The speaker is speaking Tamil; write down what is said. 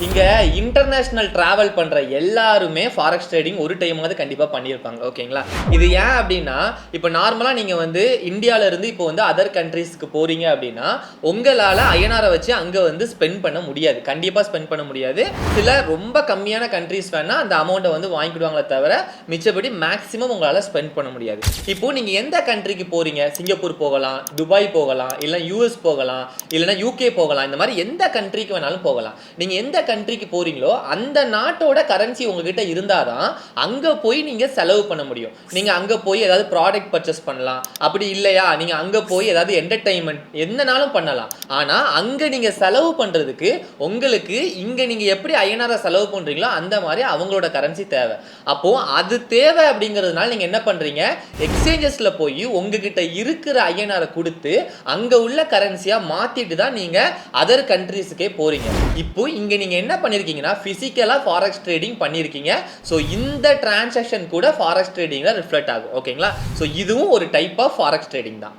இங்க இன்டர்நேஷனல் டிராவல் பண்ற எல்லாருமே ஃபாரெக்ஸ் ட்ரேடிங் ஒரு டைமாவது கண்டிப்பா பண்ணியிருப்பாங்க. ஓகேங்களா? இது ஏன் அப்படின்னா, இப்போ நார்மலா நீங்க வந்து இந்தியால இருந்து இப்போ வந்து அதர் கண்ட்ரீஸ்க்கு போறீங்க அப்படின்னா, உங்களால ஐஎன்ஆரை வச்சு அங்க வந்து ஸ்பெண்ட் பண்ண முடியாது. கண்டிப்பா ஸ்பெண்ட் பண்ண முடியாது. சில ரொம்ப கம்மியான கண்ட்ரீஸ் வேணா அந்த அமௌண்ட்டை வந்து வாங்கிடுவாங்களே தவிர, மிச்சபடி மேக்ஸிமம் உங்களால ஸ்பெண்ட் பண்ண முடியாது. இப்போ நீங்க எந்த கண்ட்ரிக்கு போறீங்க? சிங்கப்பூர் போகலாம், துபாய் போகலாம், இல்ல யுஎஸ் போகலாம், இல்லைன்னா யூகே போகலாம். இந்த மாதிரி எந்த கண்ட்ரிக்கு வேணாலும் போகலாம். நீங்க எந்த கண்ட்ரிக்கு போறீங்களோ அந்த நாட்டோட கரன்சி உங்ககிட்ட இருந்தாதான் அங்க போய் நீங்க செலவு பண்ண முடியும். நீங்க அங்க போய் ஏதாவது ப்ராடக்ட் பர்ச்சேஸ் பண்ணலாம். அப்படி இல்லையா நீங்க அங்க போய் ஏதாவது என்டர்டைன்மெண்ட் என்னனாலும் பண்ணலாம். ஆனா அங்க நீங்க செலவு பண்றதுக்கு உங்களுக்கு இங்க நீங்க எப்படி ஐஎன்ஆர் செலவு பண்றீங்களோ அந்த மாதிரி அவங்களோட கரன்சி தேவை. அப்போ அது தேவை அப்படிங்கிறதுனால நீங்க என்ன பண்றீங்க, எக்ஸ்சேஞ்சஸ்ல போய் உங்ககிட்ட இருக்கிற ஐஎன்ஆரை கொடுத்து அங்க உள்ள கரன்சியா மாத்திட்டு தான் நீங்க அதர் கண்ட்ரீஸ்க்கே போறீங்க. இப்போ இங்க நீங்க என்ன பண்ணிருக்கீங்கன்னா பிசிக்கலா ஃபாரெக்ஸ் ட்ரேடிங் பண்ணிருக்கீங்க. ஸோ இந்த டிரான்சாக்ஷன் கூட ஃபாரெக்ஸ் ட்ரேடிங்ல ரிஃப்ளெக்ட் ஆகும். ஓகேங்களா? ஸோ இதுவும் ஒரு டைப் ஆஃப் ஃபாரெக்ஸ் ட்ரேடிங் தான்.